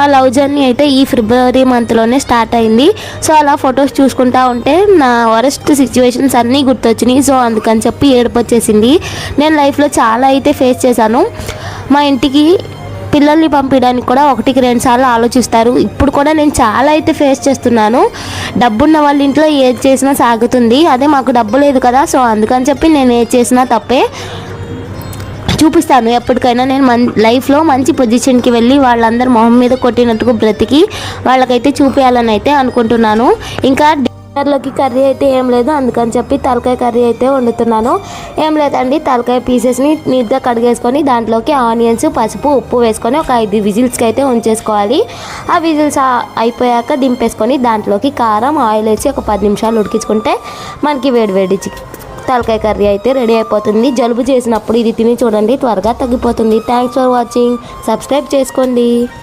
మా love journey అయితే ఈ ఫిబ్రవరి మంత్లోనే స్టార్ట్ అయింది. సో అలా ఫొటోస్ చూసుకుంటా ఉంటే నా వరస్ట్ సిచ్యువేషన్స్ అన్నీ గుర్తొచ్చినాయి. సో అందుకని చెప్పి ఏడుపు వచ్చేసింది. నేను లైఫ్లో చాలా అయితే ఫేస్ చేశాను. మా ఇంటికి పిల్లల్ని పంపించడానికి కూడా 1-2 సార్లు ఆలోచిస్తారు. ఇప్పుడు కూడా నేను చాలా అయితే ఫేస్ చేస్తున్నాను. డబ్బున్న వాళ్ళ ఇంట్లో ఏది చేసినా సాగుతుంది, అదే మాకు డబ్బు లేదు కదా. సో అందుకని చెప్పి నేను ఏది చేసినా తప్పే. చూపిస్తాను ఎప్పటికైనా నేను లైఫ్లో మంచి పొజిషన్కి వెళ్ళి వాళ్ళందరూ మొహం మీద కొట్టినట్టుగా బ్రతికి వాళ్ళకైతే చూపించాలని అయితే అనుకుంటున్నాను. ఇంకా డిన్నర్లోకి కర్రీ అయితే ఏం లేదు, అందుకని చెప్పి తలకాయ కర్రీ అయితే వండుతున్నాను. ఏం లేదండి, తలకాయ పీసెస్ని నీట్గా కడిగేసుకొని దాంట్లోకి ఆనియన్స్, పసుపు, ఉప్పు వేసుకొని ఒక 5 విజిల్స్కి అయితే ఉంచేసుకోవాలి. ఆ విజిల్స్ అయిపోయాక దింపేసుకొని దాంట్లోకి కారం, ఆయిల్ వేసి ఒక 10 నిమిషాలు ఉడికించుకుంటే మనకి వేడివేడి తలకాయ కర్రీ అయితే రెడీ అయిపోతుంది. జలుబు చేసినప్పుడు ఇది తిని చూడండి, త్వరగా తగ్గిపోతుంది. Thanks for watching. సబ్స్క్రైబ్ చేసుకోండి.